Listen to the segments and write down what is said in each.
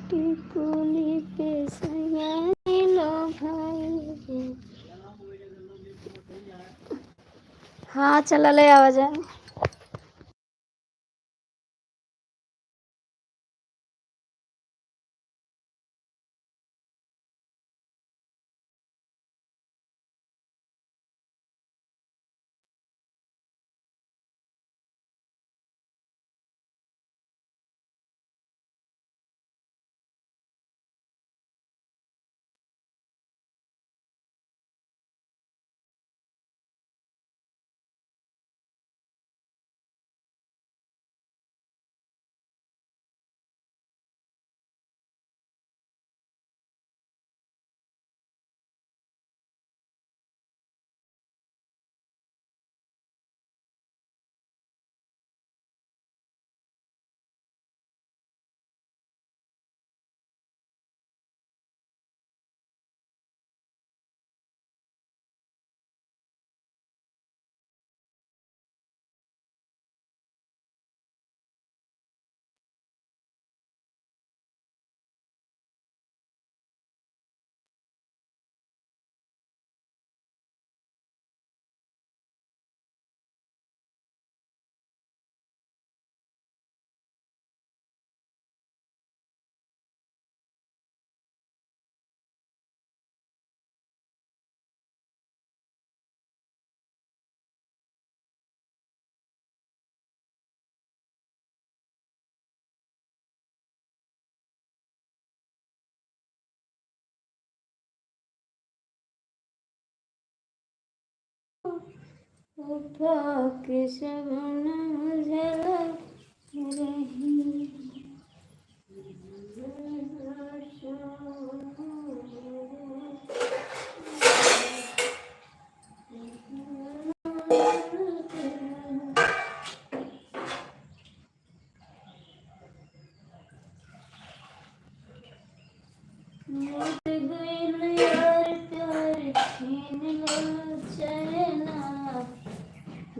टिकुली पे सयाने लो भाई। हाँ चला ले आवाज है। के शबनम झलक रही।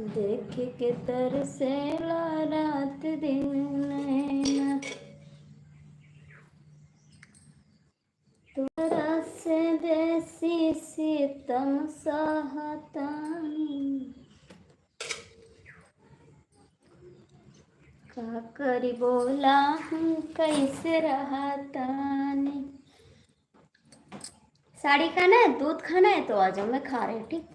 देख के तरसेला रात दिन नैना, तोरा से देसी सीतम सहतानी। का करी बोला हम कैसे रहतानी। साड़ी खाना है, दूध खाना है तो आ जाओ, मैं खा रही हूँ ठीक।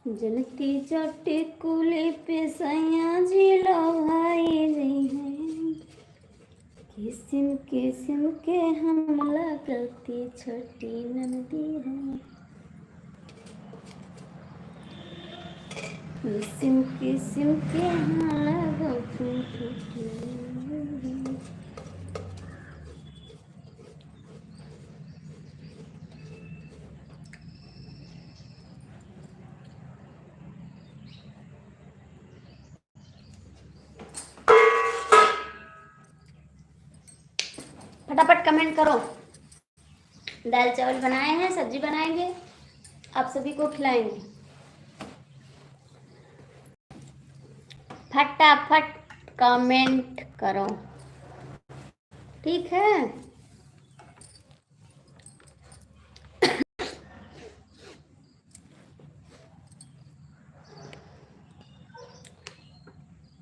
जनती चट्टी कुली पे सैया जिलो भाई जी हैं। किस्म किस्म के हमला करती छोटी नंदी है। किस्म किस्म के हमला करती छोटी नंदी है। फटाफट कमेंट करो। दाल चावल बनाए हैं, सब्जी बनाएंगे, आप सभी को खिलाएंगे। फटाफट कमेंट करो ठीक है।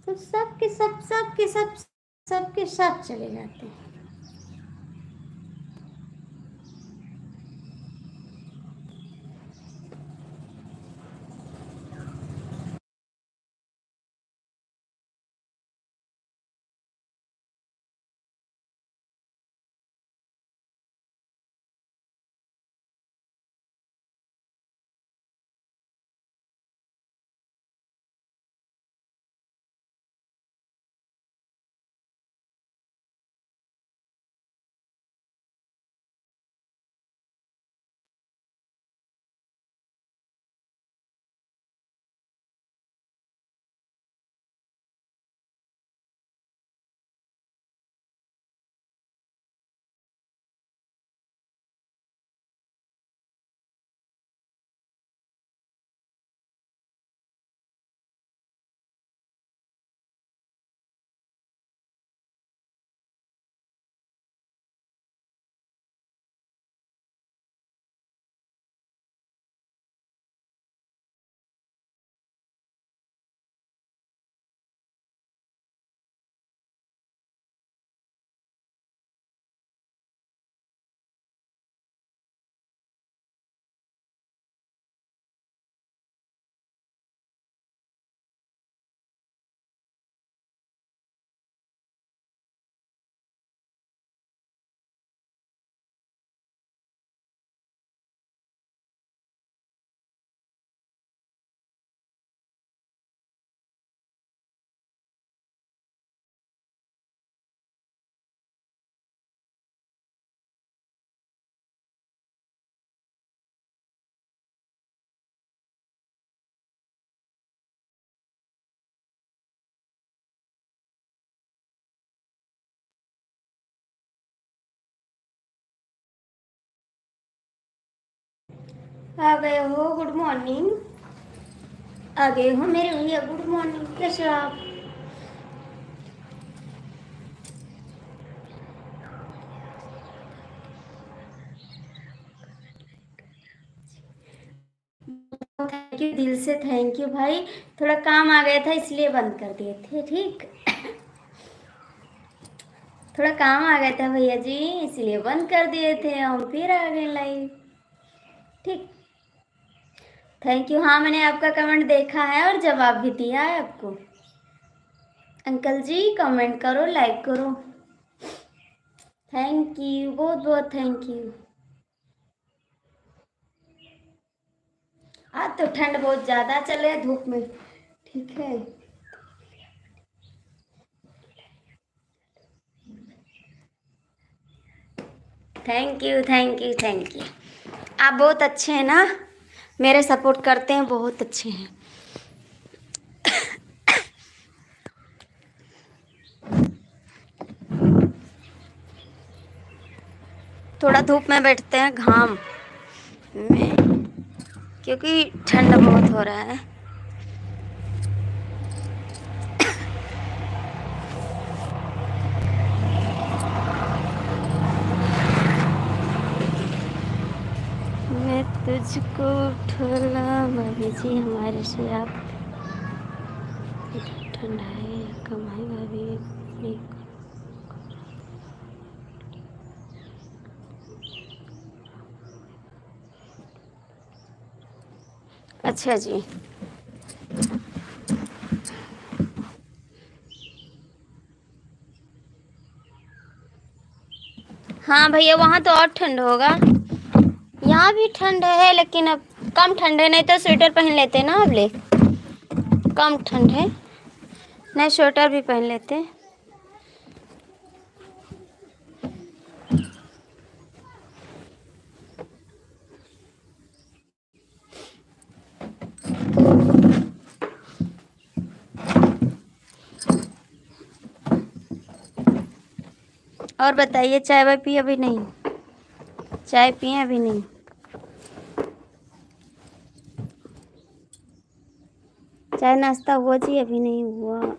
तो सबके सब चले जाते हैं। आ गए हो, गुड मॉर्निंग। आ गए हो मेरे भैया, गुड मॉर्निंग। कैसे हो आप? थैंक यू, दिल से थैंक यू भाई। थोड़ा काम आ गया था इसलिए बंद कर दिए थे, ठीक। थोड़ा काम आ गया था भैया जी, इसलिए बंद कर दिए थे, हम फिर आ गए लाइव, ठीक। Thank you. हाँ, मैंने आपका कमेंट देखा है और जवाब भी दिया है आपको। अंकल जी कमेंट करो, लाइक करो। थैंक यू, बहुत बहुत थैंक यू। आज तो ठंड बहुत ज़्यादा चल रही है धूप में, ठीक है। Thank you thank you thank you. आप बहुत अच्छे हैं ना, मेरे सपोर्ट करते हैं, बहुत अच्छे हैं। थोड़ा धूप में बैठते हैं घाम में, क्योंकि ठंड बहुत हो रहा है। मैं तुझको ठोला भाभी जी, हमारे से आप ठंडा है कमाई भाभी अपनी। अच्छा जी। हाँ भैया, वहाँ तो और ठंड होगा। यहाँ भी ठंड है, लेकिन अब कम ठंड है, नहीं तो स्वेटर पहन लेते ना अब ले। कम ठंड है, नहीं स्वेटर भी पहन लेते। और बताइए, चाय वाय पिए अभी नहीं? चाय पिए अभी नहीं? चाय नाश्ता हुआ जी? अभी नहीं हुआ।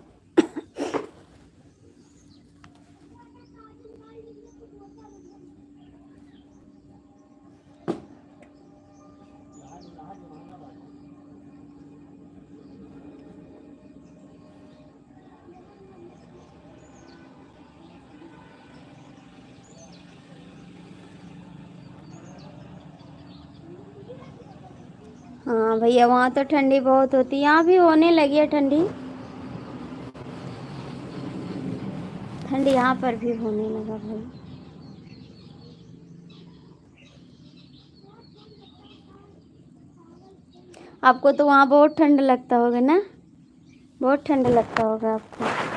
हाँ भैया, वहाँ तो ठंडी बहुत होती है, यहाँ भी होने लगी है ठंडी। ठंडी यहाँ पर भी होने लगा भाई। आपको तो वहाँ बहुत ठंड लगता होगा ना? बहुत ठंड लगता होगा आपको।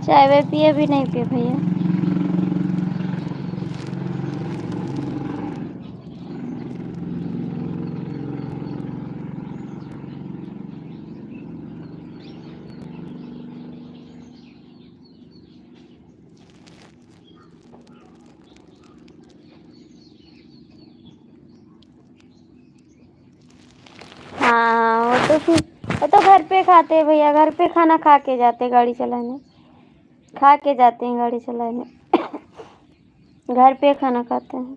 चाय वाय पिए भी नहीं पिए भैया? हाँ, वो तो घर पे खाते हैं भैया, घर पे खाना खा के जाते हैं गाड़ी चलाने। खा के जाते हैं गाड़ी चलाने। घर पे खाना खाते हैं।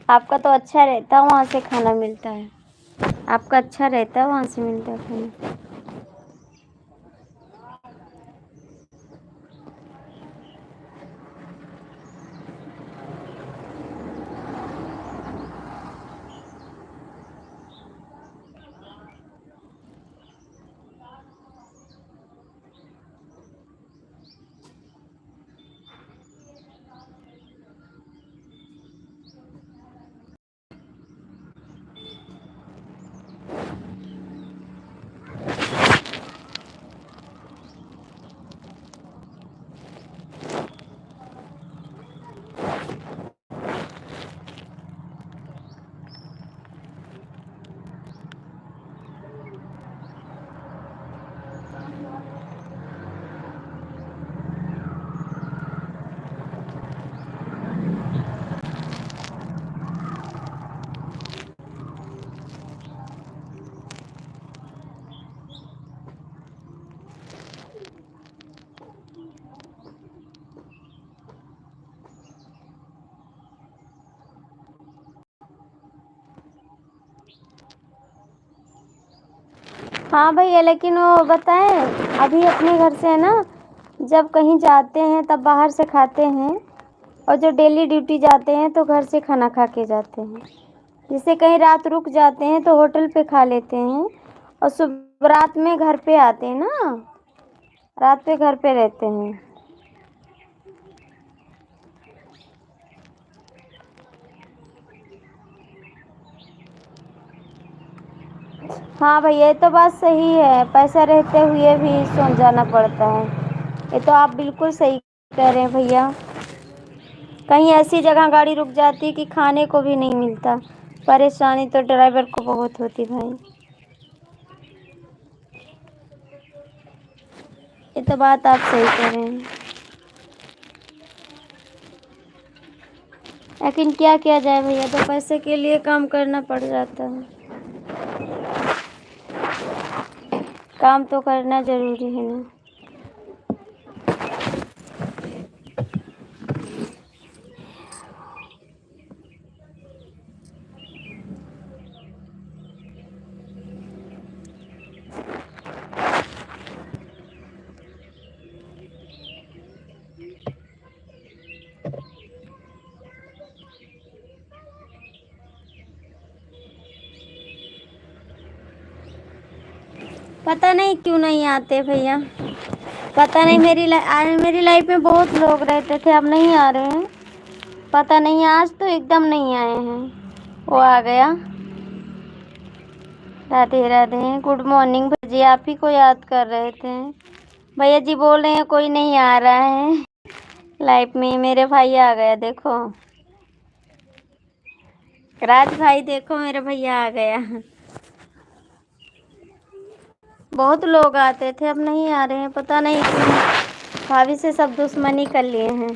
आपका तो अच्छा रहता है, वहाँ से खाना मिलता है। आपका अच्छा रहता है, वहाँ से मिलता है खाना। हाँ भैया, लेकिन वो बताएं, अभी अपने घर से है ना, जब कहीं जाते हैं तब बाहर से खाते हैं, और जो डेली ड्यूटी जाते हैं तो घर से खाना खा के जाते हैं। जैसे कहीं रात रुक जाते हैं तो होटल पे खा लेते हैं, और सुबह रात में घर पे आते हैं ना, रात पे घर पे रहते हैं। हाँ भैया, ये तो बात सही है, पैसा रहते हुए भी सो जाना पड़ता है। ये तो आप बिल्कुल सही कह रहे हैं भैया। कहीं ऐसी जगह गाड़ी रुक जाती कि खाने को भी नहीं मिलता, परेशानी तो ड्राइवर को बहुत होती भाई। ये तो बात आप सही कह रहे हैं, लेकिन क्या किया जाए भैया, तो पैसे के लिए काम करना पड़ जाता है। काम तो करना जरूरी है ना। पता नहीं क्यों नहीं आते भैया, पता नहीं। मेरी लाइफ में बहुत लोग रहते थे, अब नहीं आ रहे हैं। पता नहीं, आज तो एकदम नहीं आए हैं। वो आ गया। राधे राधे, गुड मॉर्निंग भैया, आप ही को याद कर रहे थे। भैया जी बोल रहे हैं कोई नहीं आ रहा है लाइफ में। मेरे भाई आ गया, देखो राज भाई, देखो मेरे भैया आ गया। बहुत लोग आते थे, अब नहीं आ रहे हैं, पता नहीं क्यों। भाभी से सब दुश्मनी कर लिए हैं।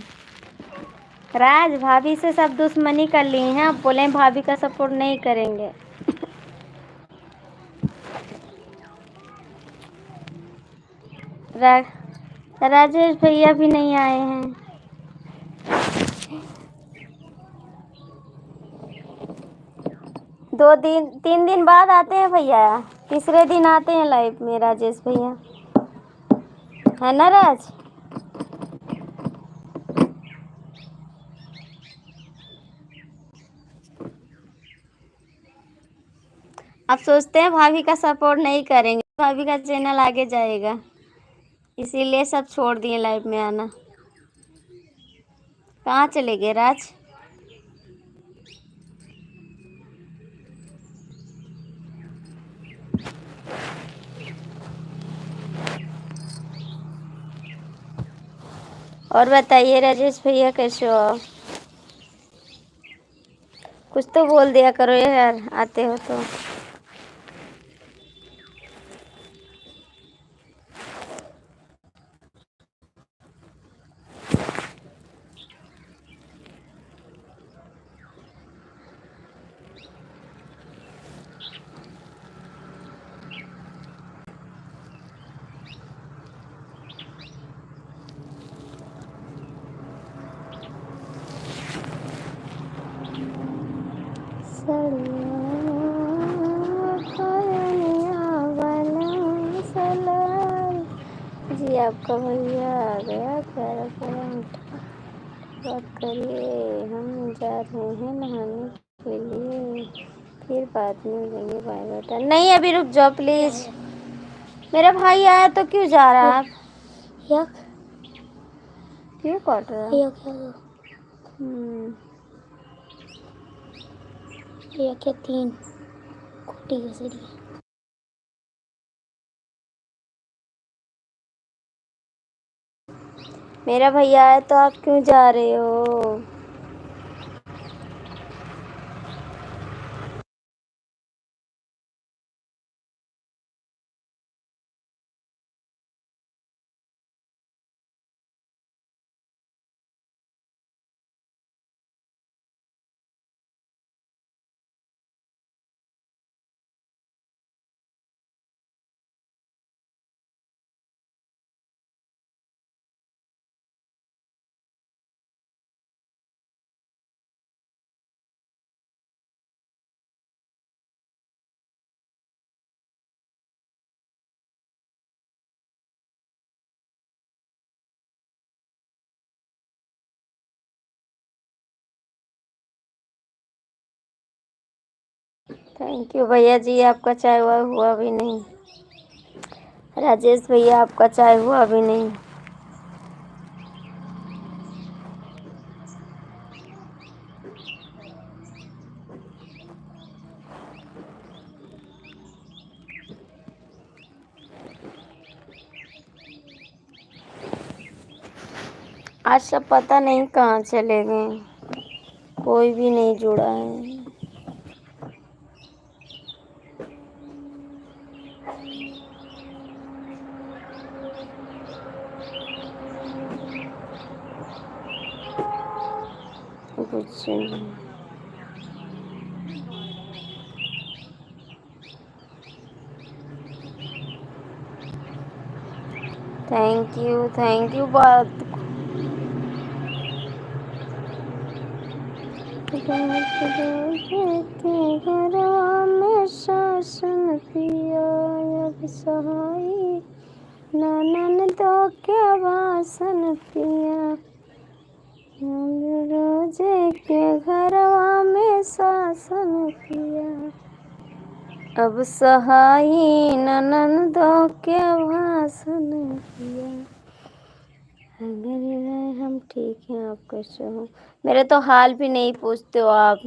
राज, भाभी से सब दुश्मनी कर लिए हैं, अब बोले भाभी का सपोर्ट नहीं करेंगे। रा, राजेश भैया भी नहीं आए हैं। 2 दिन 3 दिन बाद आते हैं भैया, तीसरे दिन आते हैं लाइफ में राजेश भैया, है ना राज। अब सोचते हैं भाभी का सपोर्ट नहीं करेंगे, भाभी का चैनल आगे जाएगा, इसीलिए सब छोड़ दिए लाइव में आना। कहाँ चले गए राज। और बताइए राजेश भैया, कैसे हो आप? कुछ तो बोल दिया करो यार, आते हो तो। जी आपका भैया आ गया, प्यारा प्यारा मीठा। बात करिए, हम जा रहे हैं नहाने के लिए, फिर बाद में मिलेंगे, बाय बेटा। नहीं अभी रुक जाओ प्लीज, मेरा भाई आया तो क्यों जा रहा है आप? क्यों काट रहा है? ये क्या 3 खोटी घसड़ी। मेरा भैया आया तो आप क्यों जा रहे हो? थैंक यू भैया जी, आपका चाय हुआ हुआ भी नहीं। राजेश भैया आपका चाय हुआ भी नहीं। आज सब पता नहीं कहाँ चले गए, कोई भी नहीं जुड़ा है। कुछ नहीं। थैंक यू बात के घरवा में शासन पिया, अब सहाई ननन दो के भाषण पिया। रोजे के घरवा में शासन पिया, अब सहाई ननन दो के भाषण पिया। अगर हम ठीक हैं, आप कैसे हो? मेरे तो हाल भी नहीं पूछते हो आप,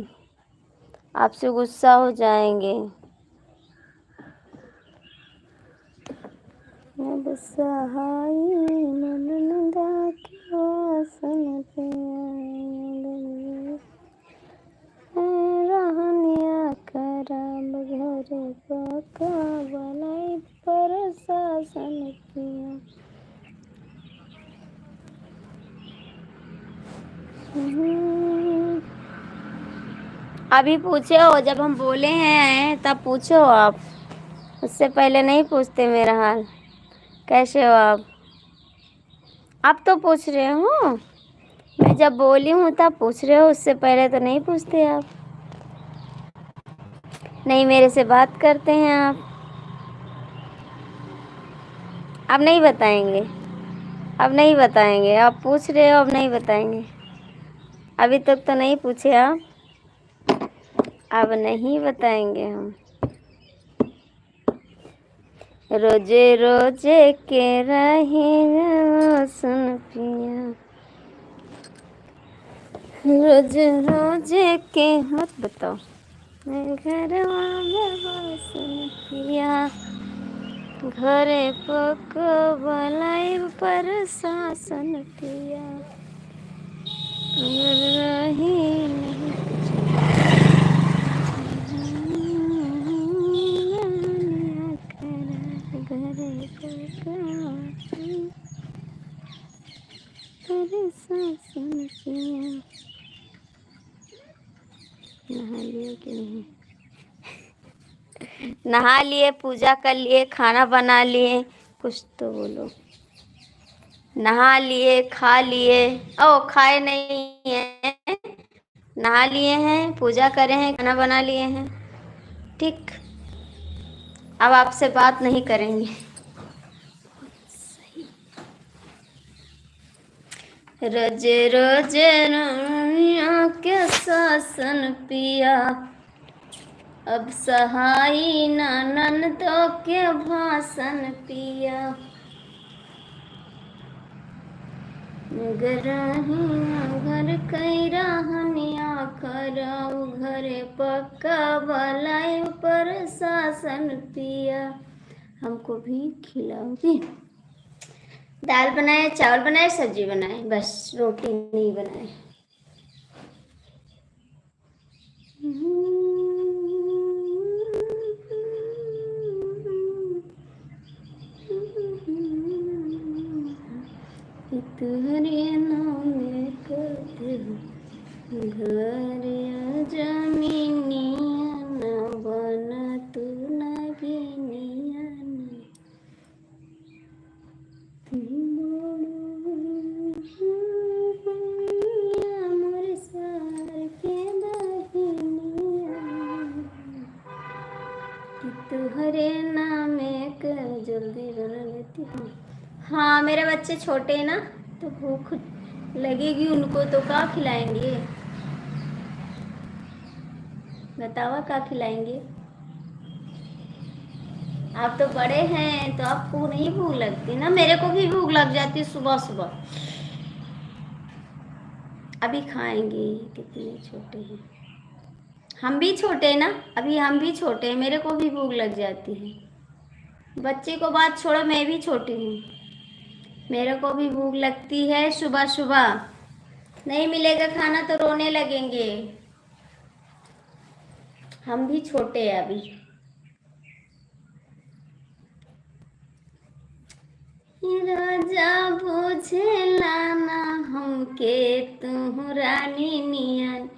आपसे गुस्सा हो जाएंगे। अब सहाई ननन दो के भाषण पिया, रहनिया खराब घरे पका बनाई पर शासन पिया। अभी पूछे हो, जब हम बोले हैं तब पूछो आप, उससे पहले नहीं पूछते मेरा हाल। कैसे हो आप? अब तो पूछ रहे हो, मैं जब बोली हूँ तब पूछ रहे हो, उससे पहले तो नहीं पूछते आप। नहीं मेरे से बात करते हैं आप। अब नहीं बताएंगे, अब नहीं बताएंगे, आप पूछ रहे हो अब नहीं बताएंगे। अभी तक तो नहीं पूछे आप, अब नहीं बताएंगे हम। रोजे रोजे के रहे सुन पिया, रोज रोजे के मत बताओ, मैं घरवा में सुन पिया, घरे पक बलाई पर शासन पिया। रही नहीं घरे पर शासन पिया। नहा लिए कि नहीं? नहा लिए, पूजा कर लिए, खाना बना लिए, कुछ तो बोलो। नहा लिए, खा लिए, ओ खाए नहीं है, नहा लिए हैं, पूजा करे हैं, खाना बना लिए हैं। ठीक, अब आपसे बात नहीं करेंगे। रोज रोज रनिया के शासन पिया, अब सहाई ननन दो के भाषण पिया। घर कई रहनिया खराउ, घरे पक्का भलाई पर शासन पिया। हमको भी खिलाओगी? दाल बनाए, चावल बनाए, सब्जी बनाए, बस रोटी नहीं बनाए। तुहरे नाम घर जमीनिया न बना तू नगिनिया मोर सार के बहिनिया, तुहरे नाम का जल्दी बना लेती हूँ। हाँ मेरे बच्चे छोटे हैं ना, तो भूख लगेगी उनको तो क्या खिलाएंगे? बताओ क्या खिलाएंगे? आप तो बड़े हैं तो आपको नहीं भूख लगती ना, मेरे को भी भूख लग जाती सुबह सुबह। अभी खाएंगे, कितने छोटे हैं हम भी, छोटे हैं ना, अभी हम भी छोटे हैं, मेरे को भी भूख लग जाती है। बच्चे को बात छोड़ो, मैं भी छोटी हूँ, मेरे को भी भूख लगती है सुबह सुबह। नहीं मिलेगा खाना तो रोने लगेंगे। हम भी छोटे हैं अभी। राजा बुझे लाना हमके तू रानी नियन,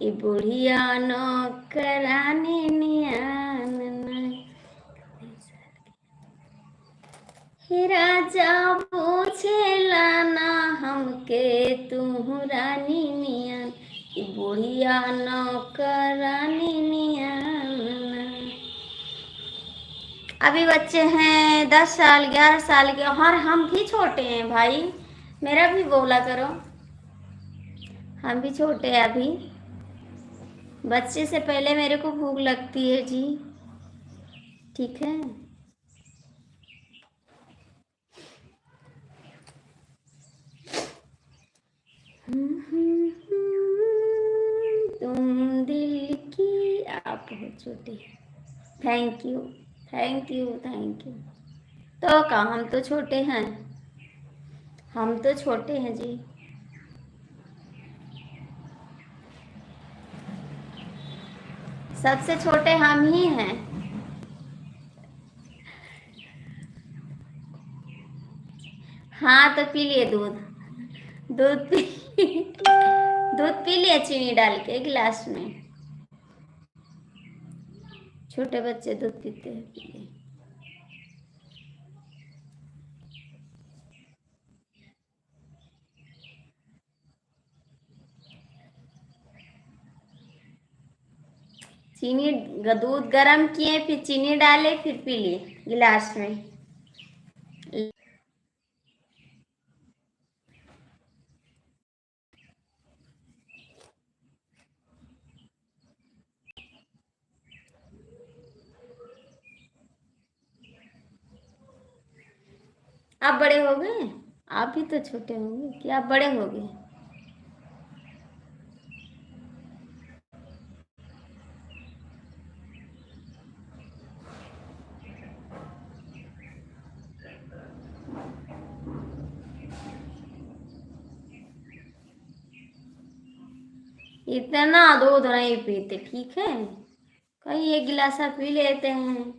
ई बुढ़िया नौकरानी नियन नहीं। हे राजा पूछे लाना हमके तू रानी नियन, ई बुढ़िया नौकरानी नियन। अभी बच्चे हैं 10 साल 11 साल के, और हम भी छोटे हैं भाई, मेरा भी बोला करो। हम भी छोटे हैं अभी, बच्चे से पहले मेरे को भूख लगती है जी, ठीक है। तुम दिल की, आप बहुत छोटे। Thank you, thank you, thank you. तो क्या, हम तो छोटे हैं, हम तो छोटे हैं जी। सबसे छोटे हम ही हैं। हाँ तो पी लिए दूध, दूध पी दूध पी लिए चीनी डाल के गिलास में, छोटे बच्चे दूध पीते हैं, पी लिए। चीनी, दूध गरम किए, फिर चीनी डाले, फिर पी लिए गिलास में। आप बड़े हो गए, आप भी तो छोटे होंगे, कि आप बड़े हो गए? इतना दूध नहीं पीते, ठीक है, कहीं एक गिलास आप पी लेते हैं।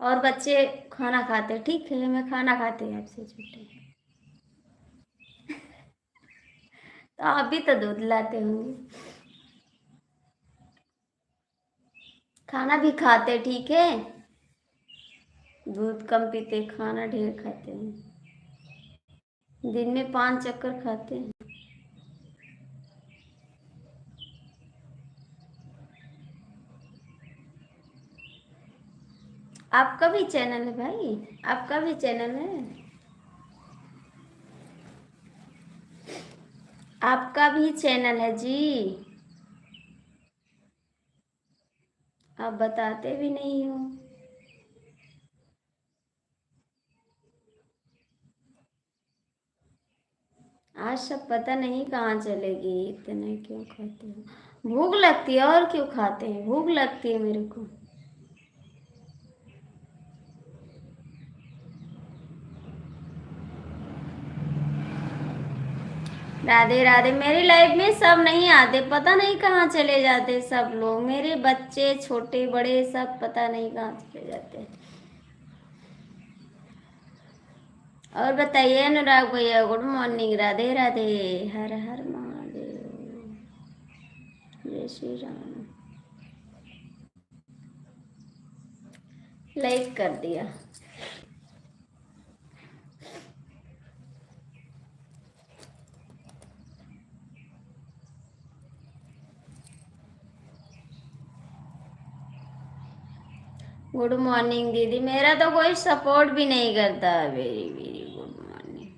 और बच्चे खाना खाते, ठीक है, मैं खाना खाती हूँ आपसे छोटे, तो आप भी तो दूध लाते होंगे, खाना भी खाते, ठीक है। दूध कम पीते, खाना ढेर खाते हैं, दिन में 5 चक्कर खाते हैं। आपका भी चैनल है भाई, आपका भी चैनल है, आपका भी चैनल है जी, आप बताते भी नहीं हो। आज सब पता नहीं कहाँ चलेगी, इतना क्यों खाते हो? भूख लगती है, और क्यों खाते हैं, भूख लगती है मेरे को। राधे राधे। मेरी लाइफ में सब नहीं आते, पता नहीं कहाँ चले जाते सब लोग, मेरे बच्चे छोटे बड़े सब पता नहीं कहाँ चले जाते। और बताइए अनुराग भैया, गुड मॉर्निंग, राधे राधे, हर हर महादेव, जय श्री राम। लाइक कर दिया। गुड मॉर्निंग दीदी, मेरा तो कोई सपोर्ट भी नहीं करता, वेरी वेरी गुड मॉर्निंग।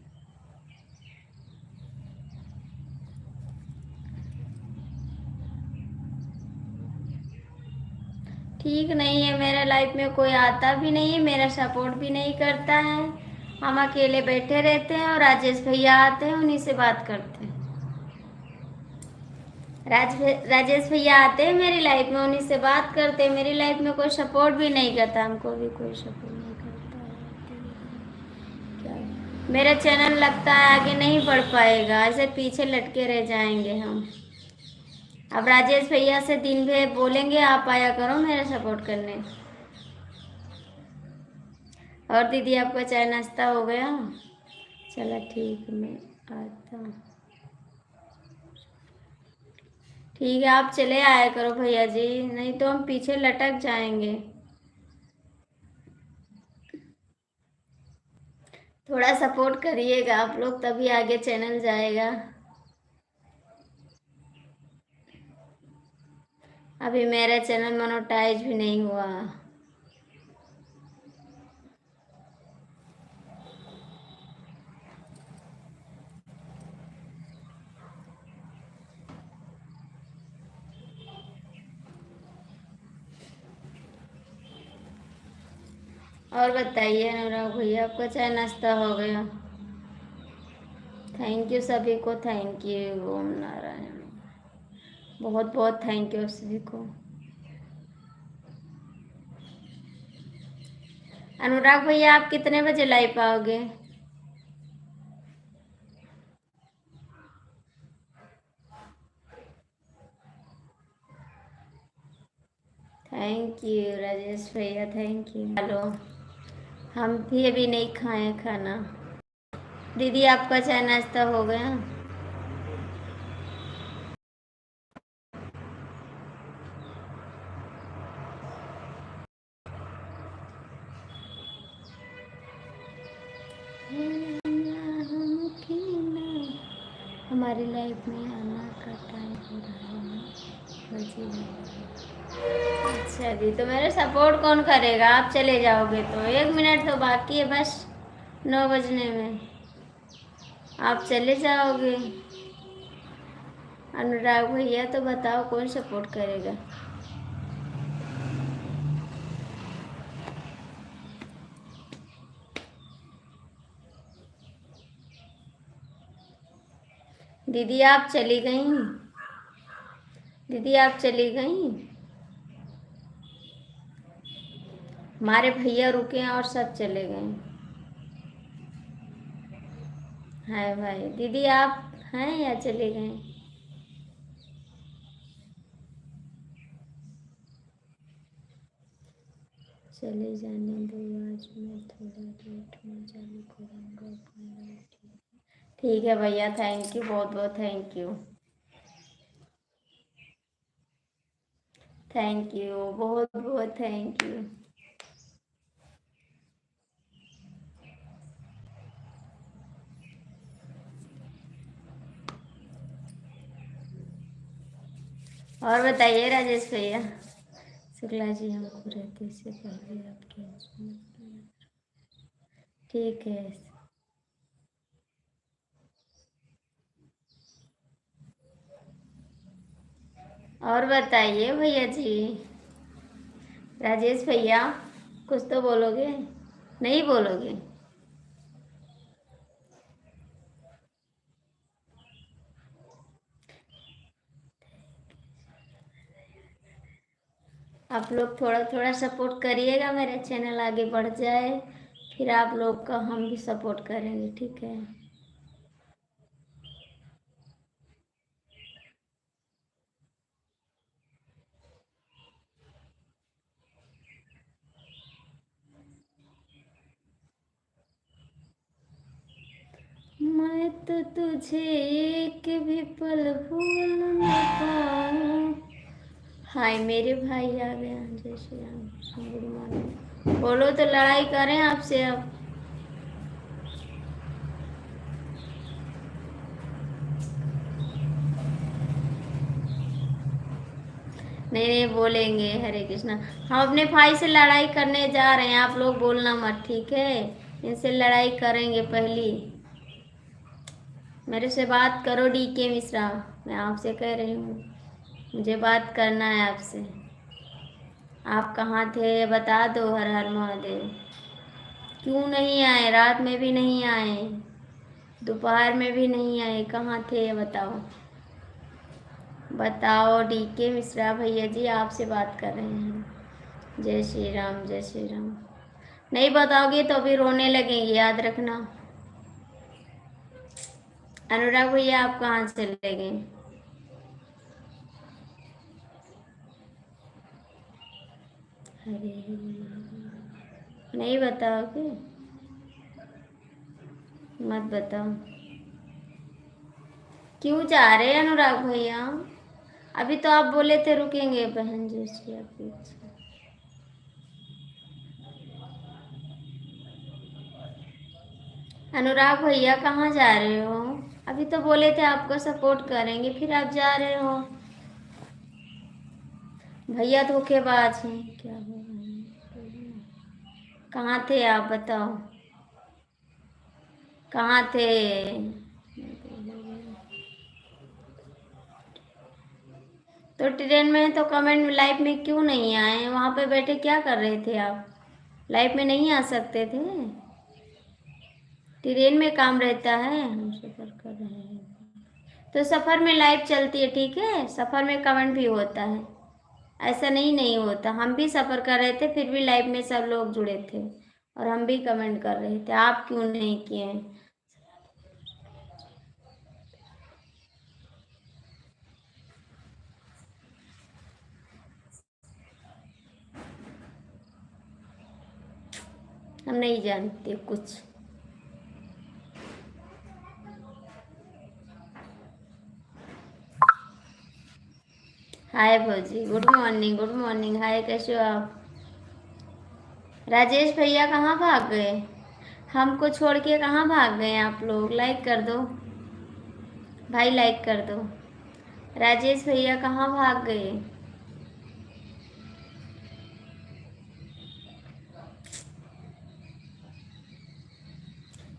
ठीक नहीं है, मेरे लाइफ में कोई आता भी नहीं है, मेरा सपोर्ट भी नहीं करता है। हम अकेले बैठे रहते हैं और राजेश भैया आते हैं, उन्हीं से बात करते हैं। राजेश भैया आते हैं मेरी लाइफ में, उन्हीं से बात करते हैं। मेरी लाइफ में कोई सपोर्ट भी नहीं करता, हमको भी कोई सपोर्ट नहीं करता है। क्या मेरा चैनल लगता है आगे नहीं बढ़ पाएगा, ऐसे पीछे लटके रह जाएंगे हम। अब राजेश भैया से दिन भर बोलेंगे आप आया करो मेरा सपोर्ट करने। और दीदी आपका चाय नाश्ता हो गया? चला ठीक, मैं आता हूँ। ठीक है, आप चले आया करो भैया जी, नहीं तो हम पीछे लटक जाएंगे। थोड़ा सपोर्ट करिएगा आप लोग, तभी आगे चैनल जाएगा। अभी मेरा चैनल मोनेटाइज भी नहीं हुआ। और बताइए अनुराग भैया, आपका चाय नाश्ता हो गया? थैंक यू सभी को, थैंक यू। ओम नारायण, बहुत बहुत थैंक यू सभी को। अनुराग भैया आप कितने बजे लाइव आओगे? थैंक यू राजेश भैया, थैंक यू। हेलो, हम भी अभी नहीं खाए खाना। दीदी आपका चाय नाश्ता हो गया? हमारी लाइफ में आना का टाइम हो रहा है ना। अच्छा जी, तो मेरा सपोर्ट कौन करेगा? आप चले जाओगे तो 1 मिनट तो बाकी है बस 9 बजने में, आप चले जाओगे। अनुराग भैया तो बताओ कौन सपोर्ट करेगा? दीदी आप चली गई? दीदी आप चली गई? हमारे भैया रुके हैं और सब चले गए। हाय भाई, दीदी आप हैं या चले गए? चले जाने दो, आज मैं थोड़ा लेट में चालू करूँगा अपना लाइव। ठीक है भैया, थैंक यू, बहुत बहुत थैंक यू। थैंक यू, बहुत बहुत थैंक यू। और बताइए राजेश भैया। शुक्ला जी, हमको रहते से पहले आपके ठीक है। और बताइए भैया जी। राजेश भैया कुछ तो बोलोगे? नहीं बोलोगे? आप लोग थोड़ा थोड़ा सपोर्ट करिएगा, मेरा चैनल आगे बढ़ जाए, फिर आप लोग का हम भी सपोर्ट करेंगे, ठीक है? मैं तो तुझे एक भी पल भूल न पाऊं। हाय मेरे भाई आ गए, जय श्री राम, गुड मॉर्निंग। बोलो तो लड़ाई करें आपसे अब? नहीं नहीं बोलेंगे, हरे कृष्णा। हम अपने भाई से लड़ाई करने जा रहे हैं, आप लोग बोलना मत, ठीक है? इनसे लड़ाई करेंगे पहली। मेरे से बात करो DK मिश्रा, मैं आपसे कह रही हूँ, मुझे बात करना है आपसे। आप कहाँ थे बता दो। हर हर महादेव। क्यों नहीं आए? रात में भी नहीं आए, दोपहर में भी नहीं आए, कहाँ थे ये बताओ। बताओ डीके मिश्रा भैया जी, आपसे बात कर रहे हैं। जय श्री राम, जय श्री राम। नहीं बताओगे तो अभी रोने लगेंगे, याद रखना। अनुराग भैया आप कहाँ चले गए? अरे नहीं बताओगे? मत बताओ। क्यों जा रहे हैं अनुराग भैया? अभी तो आप बोले थे रुकेंगे। बहन जी उसकी आपकी इच्छा। अनुराग भैया कहाँ जा रहे हो? अभी तो बोले थे आपको सपोर्ट करेंगे, फिर आप जा रहे हो। भैया धोखेबाज हैं क्या हो रहा है? कहाँ थे आप बताओ, कहाँ थे? तो ट्रेन में तो कमेंट लाइव में क्यों नहीं आए? वहाँ पे बैठे क्या कर रहे थे आप? लाइव में नहीं आ सकते थे? ट्रेन में काम रहता है, हम सफर कर रहे हैं तो सफर में लाइव चलती है, ठीक है। सफर में कमेंट भी होता है, ऐसा नहीं नहीं होता। हम भी सफर कर रहे थे, फिर भी लाइव में सब लोग जुड़े थे और हम भी कमेंट कर रहे थे। आप क्यों नहीं किए? हम नहीं जानते कुछ। हाय भौजी, गुड मॉर्निंग, गुड मॉर्निंग। हाय, कैसे हो आप? राजेश भैया कहाँ भाग गए? हमको छोड़ के कहाँ भाग गए आप लोग? लाइक कर दो भाई, लाइक कर दो। राजेश भैया कहाँ भाग गए?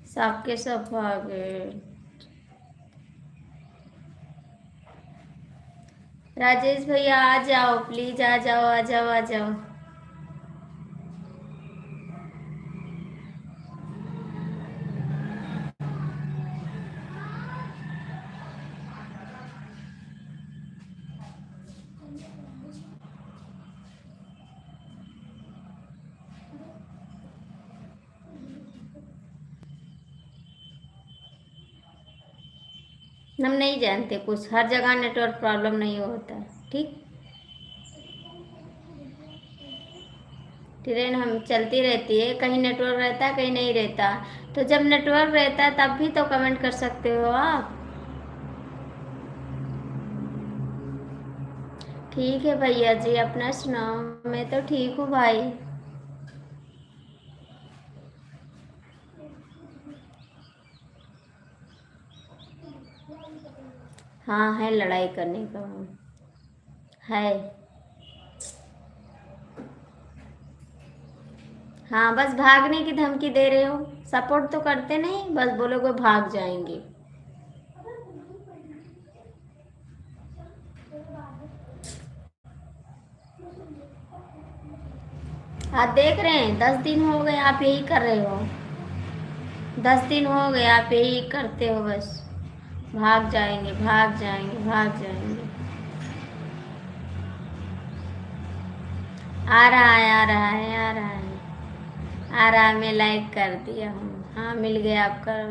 सबके सब भाग गए। राजेश भैया आ जाओ प्लीज, आ जाओ, आ जाओ, आ जाओ। हम नहीं जानते कुछ, हर जगह नेटवर्क प्रॉब्लम नहीं होता है, ठीक। ट्रेन हम चलती रहती है, कहीं नेटवर्क रहता है, कहीं नहीं रहता। तो जब नेटवर्क रहता है तब भी तो कमेंट कर सकते हो आप। ठीक है भैया जी, अपना सुनाओ। मैं तो ठीक हूँ भाई। हाँ है, लड़ाई करने का है। हाँ, बस भागने की धमकी दे रहे हो। सपोर्ट तो करते नहीं, बस बोलोगे भाग जाएंगे। आप देख रहे हैं, 10 दिन हो गए आप यही कर रहे हो। 10 दिन हो गए आप यही करते हो बस। भाग जाएंगे, भाग जाएंगे, भाग जाएंगे। आ रहा है, आ रहा है, आ रहा है, आ रहा है। मैं लाइक कर दिया हूँ। हाँ, मिल गया आपका।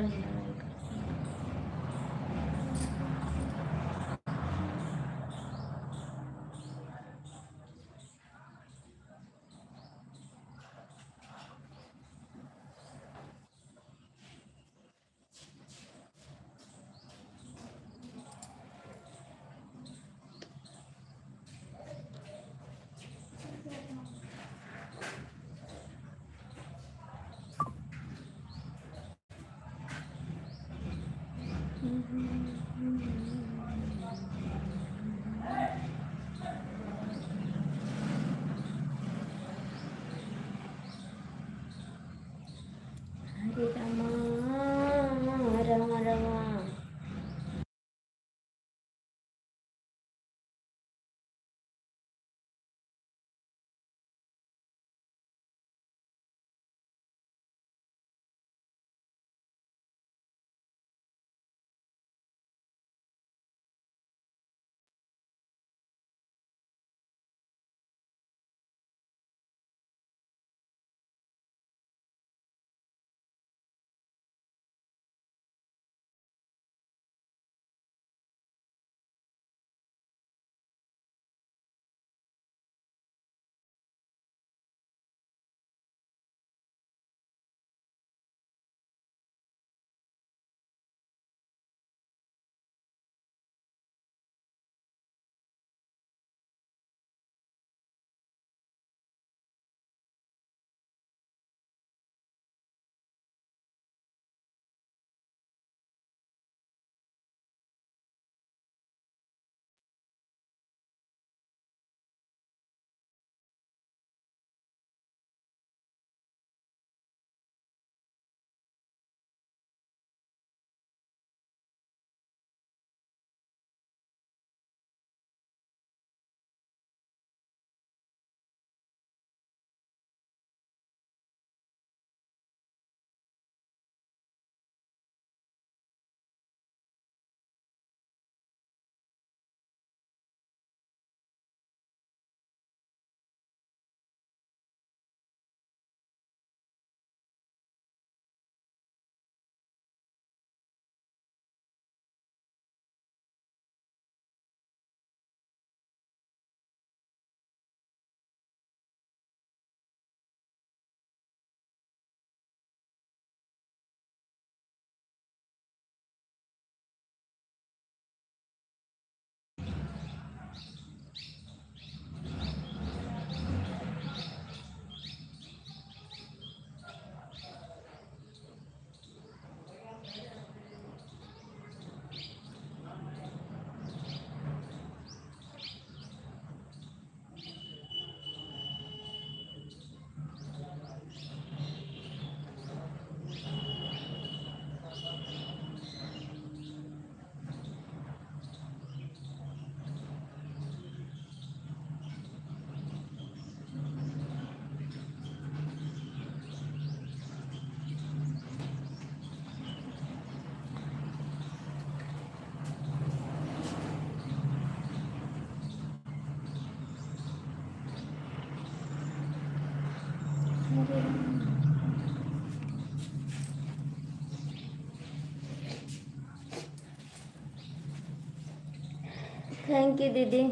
थैंक यू दीदी।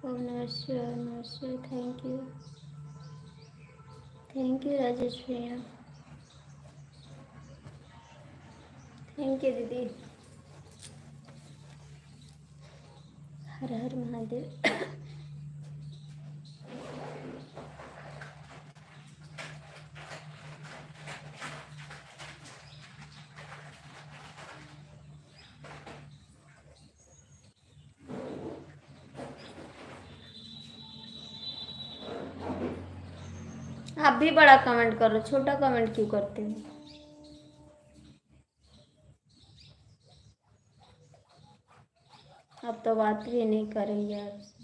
ओम नमः शिवाय, नमः शिवाय। थैंक यू राजेश भैया। थैंक यू दीदी। हर हर महादेव। आप भी बड़ा कमेंट करो, छोटा कमेंट क्यों करते हो? अब तो बात भी नहीं करेंगे आपसे।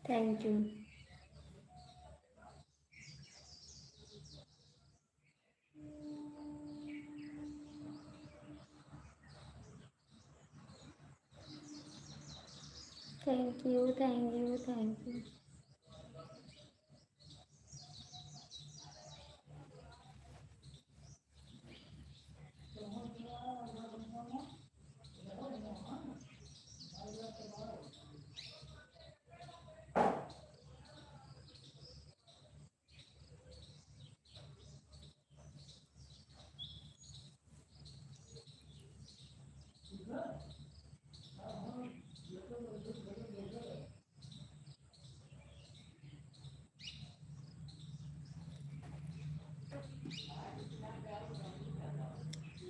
Thank you. Thank you, thank you, thank you.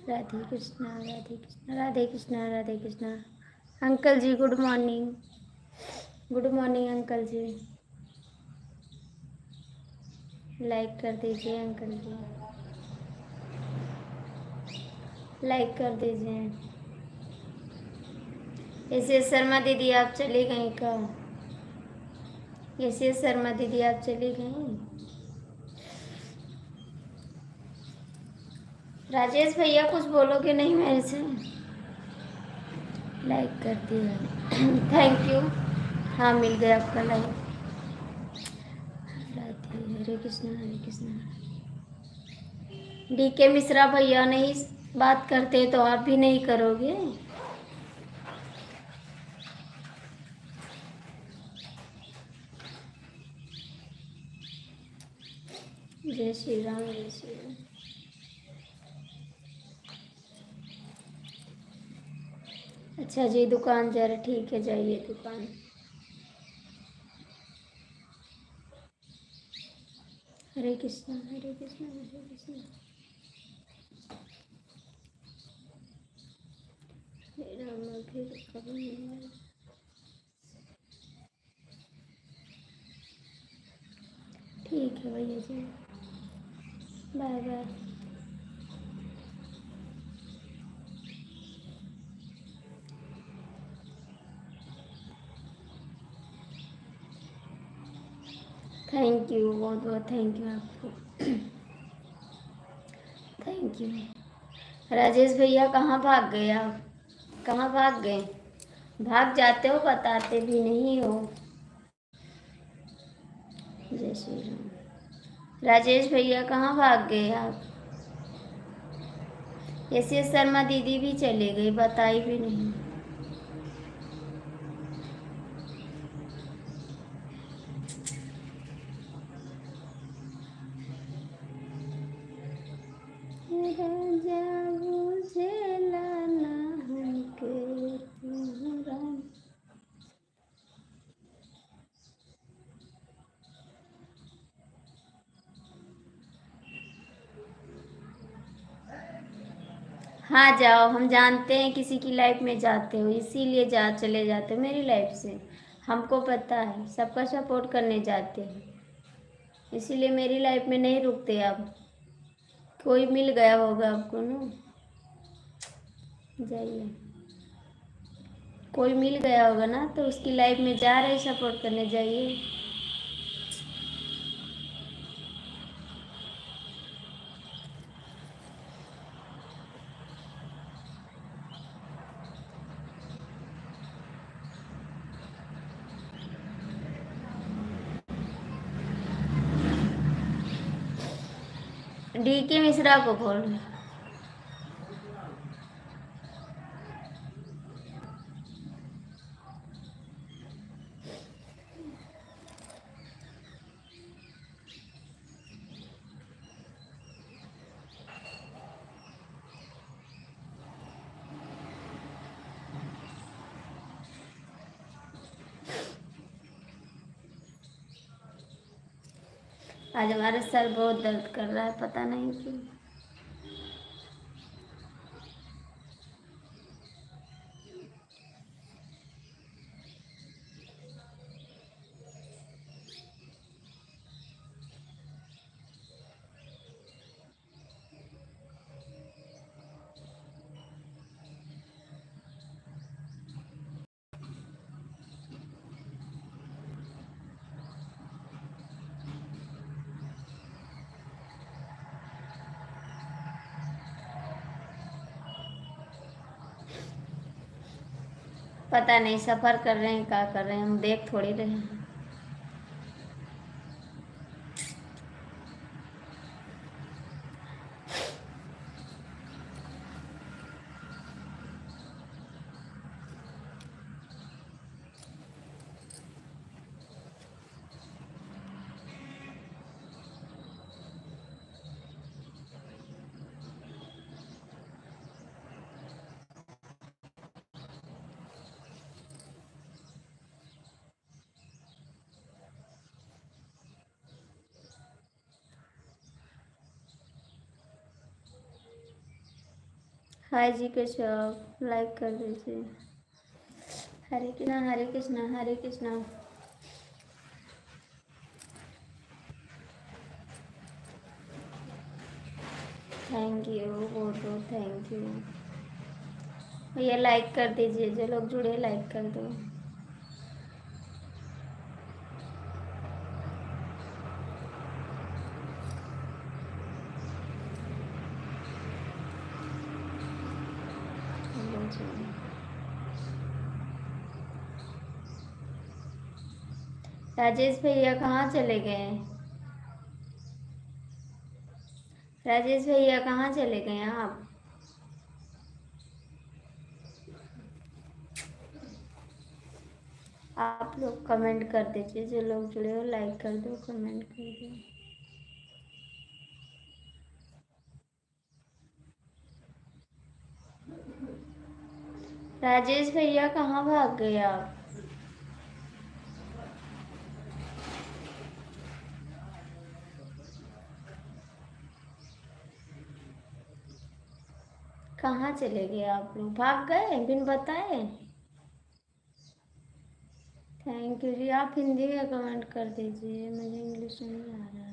Radhe Krishna, Radhe Krishna, Radhe Krishna, Radhe Krishna. Uncle ji good morning. Good morning uncle ji. Like कर दीजिए अंकल जी, लाइक कर दीजिए। एस शर्मा दीदी आप चली गई क्या? एस शर्मा दीदी आप चली गई? राजेश भैया कुछ बोलोगे नहीं मेरे से? लाइक कर दिया। Thank you. हाँ मिल गया आपका लाइक। राधे, हरे कृष्णा, हरे कृष्णा। डीके मिश्रा भैया नहीं बात करते तो आप भी नहीं करोगे? जय श्री राम, जय श्री राम। अच्छा जी दुकान जा रहे, ठीक है जाइए दुकान। हरे कृष्णा, हरे कृष्णा, हरे कृष्णा। हरे राम, फिर कभी नहीं। ठीक है भैया जी, बाय बाय। थैंक यू, बहुत बहुत थैंक यू आपको। Thank you. राजेश भैया कहाँ भाग गए आप? कहाँ भाग गए? भाग जाते हो, बताते भी नहीं हो। जय श्री राम। राजेश भैया कहाँ भाग गए आप? एस शर्मा दीदी भी चले गई, बताई भी नहीं। राजा बुझेला ना हमके तुम्हारा। हाँ जाओ, हम जानते हैं किसी की लाइफ में जाते हो इसीलिए चले जाते हो मेरी लाइफ से। हमको पता है, सबका सपोर्ट करने जाते हैं, इसीलिए मेरी लाइफ में नहीं रुकते आप। कोई मिल गया होगा आपको ना, जाइए। कोई मिल गया होगा ना तो उसकी लाइफ में जा रहे सपोर्ट करने जाइए। DK मिश्रा को बोल। आज हमारा सर बहुत दर्द कर रहा है, पता नहीं क्यों। पता नहीं सफर कर रहे हैं, क्या कर रहे हैं, हम देख थोड़ी रहे हैं। हाय जी के शॉप लाइक कर दीजिए। हरे कृष्णा हरे कृष्णा हरे कृष्णा। थैंक यू, बहुत बहुत थैंक यू भैया। लाइक कर दीजिए, जो लोग जुड़े लाइक कर दो। राजेश भैया कहाँ चले गए? राजेश भैया कहाँ चले गए आप? आप लोग कमेंट कर दीजिए, जो लोग जुड़े हो लाइक कर दो, कमेंट कर दो। राजेश भैया कहाँ भाग गए आप? कहाँ चले गए आप लोग? भाग गए बिन बताए? थैंक यू जी। आप हिंदी में कमेंट कर दीजिए, मुझे इंग्लिश नहीं आ रहा है।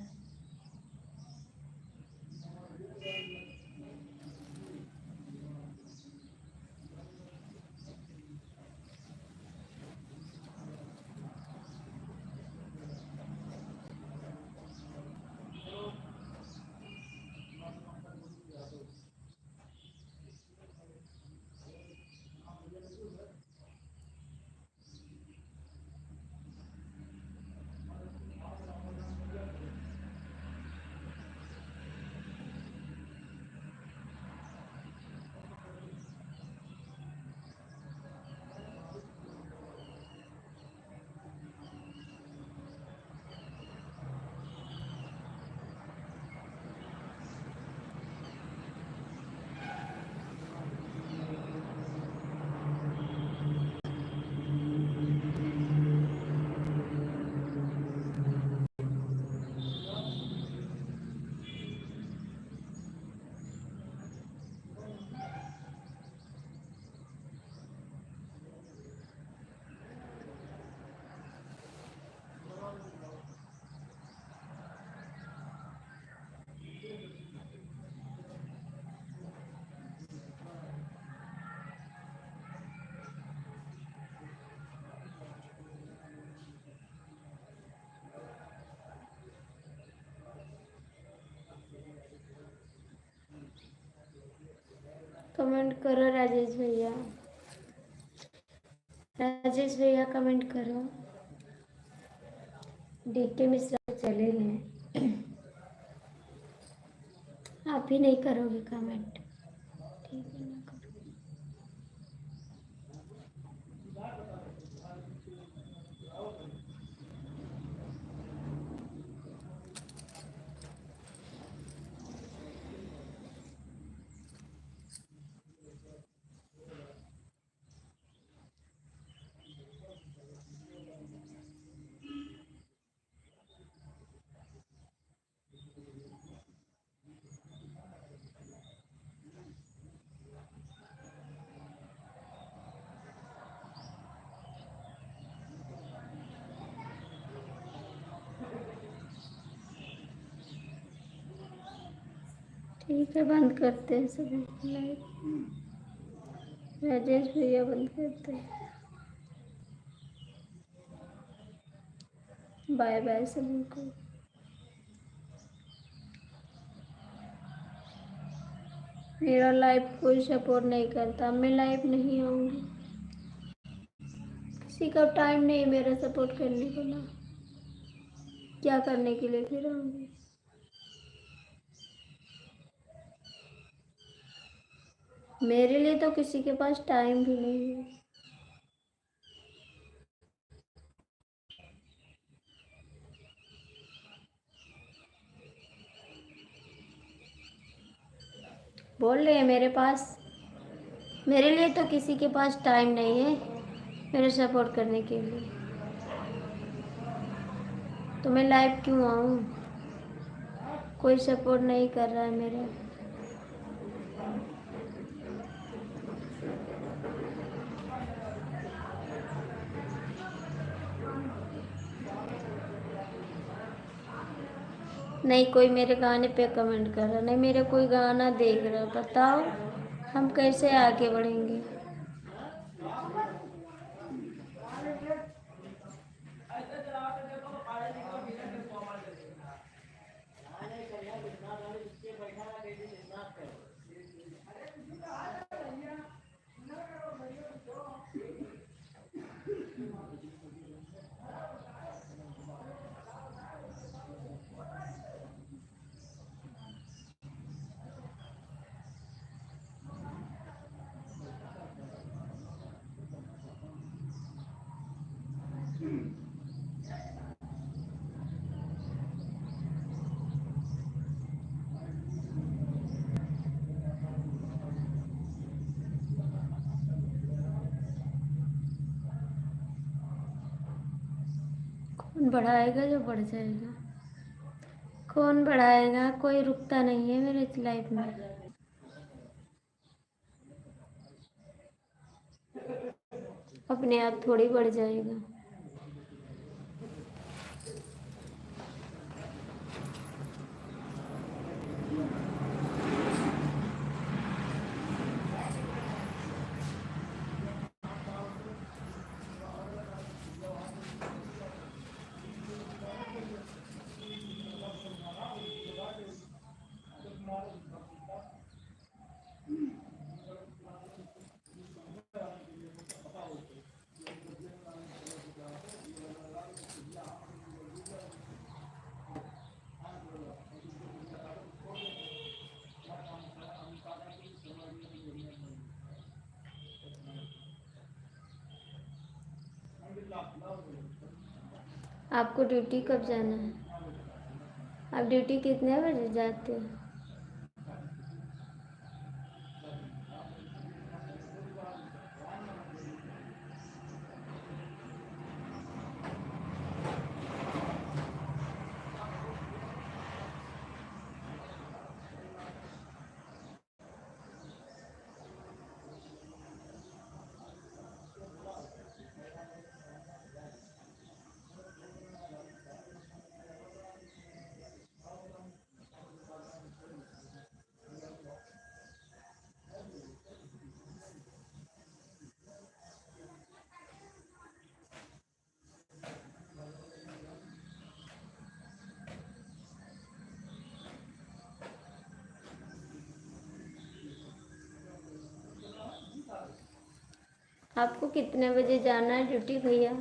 कमेंट करो राजेश भैया, राजेश भैया कमेंट करो। डीके मिश्रा चले गए, आप ही नहीं करोगे कमेंट, ठीक है ना करो। ठीक है, बंद करते हैं सभी लाइव। राजेश भैया बंद करते हैं। बाय बाय सभी को। मेरा लाइव कोई सपोर्ट नहीं करता, मैं लाइव नहीं आऊंगी, किसी का टाइम नहीं मेरा सपोर्ट करने को ना, क्या करने के लिए फिर आऊंगी। मेरे लिए तो किसी के पास टाइम भी नहीं है। बोल रहे हैं मेरे लिए तो किसी के पास टाइम नहीं है मेरे सपोर्ट करने के लिए, तो मैं लाइव क्यों आऊँ? कोई सपोर्ट नहीं कर रहा है मेरा। नहीं कोई मेरे गाने पे कमेंट कर रहा, नहीं मेरा कोई गाना देख रहा, बताओ हम कैसे आगे बढ़ेंगे। कौन बढ़ाएगा जो बढ़ जाएगा, कौन बढ़ाएगा, कोई रुकता नहीं है मेरे लाइफ में। अपने आप थोड़ी बढ़ जाएगा। आपको ड्यूटी कब जाना है? आप ड्यूटी कितने बजे जाते हो? आपको कितने बजे जाना है ड्यूटी भैया?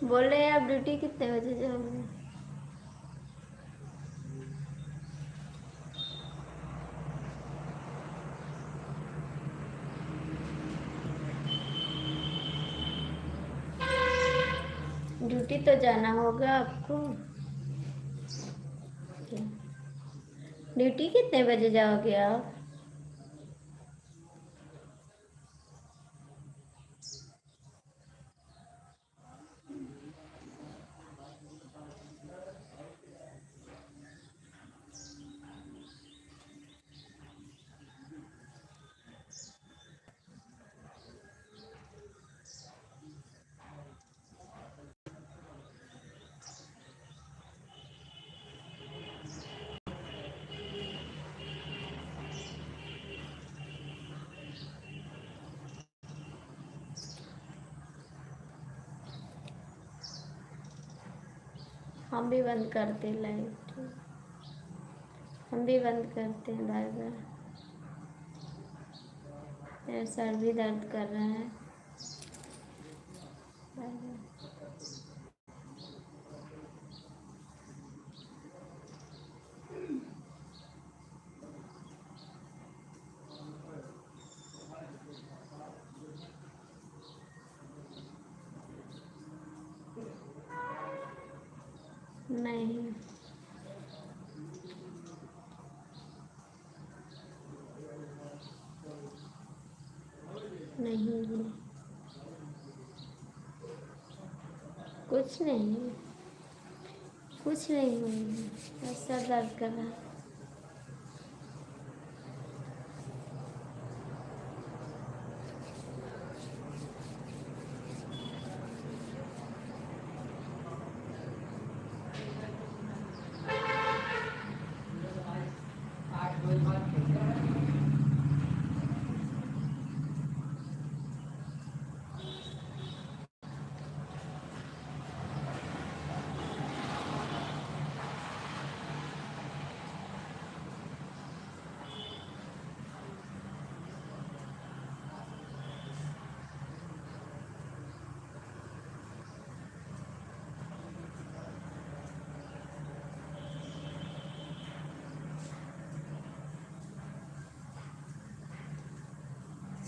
बोल रहे हैं आप ड्यूटी कितने बजे जाओगे? ड्यूटी तो जाना होगा आपको। ड्यूटी कितने बजे जाओगे आप? हम भी बंद करते लाइट। हम भी बंद करते हैं बार बार। मेरा सर भी दर्द कर रहा है बार बार। नहीं, नहीं जी, कुछ नहीं, कुछ नहीं हुआ, बस सर दर्द कर रहा है।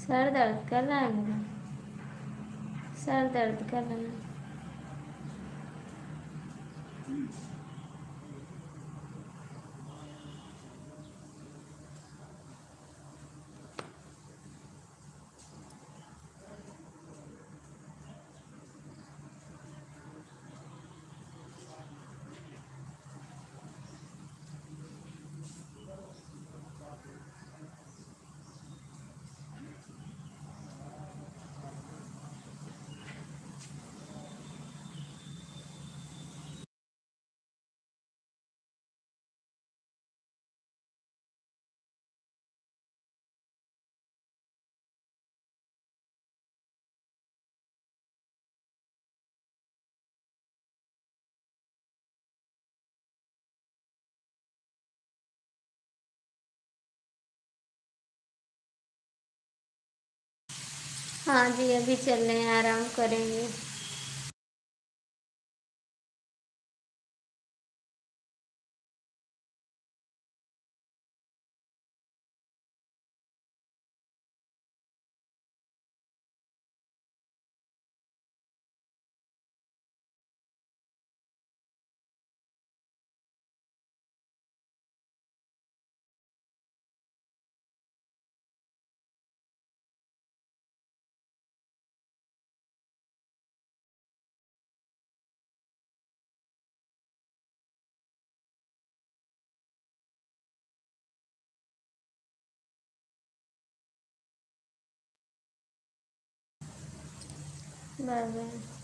सर दर्द कर रहा है मेरा, सर दर्द कर रहा है। हाँ जी, अभी चल रहे हैं, आराम करेंगे। Bye bye.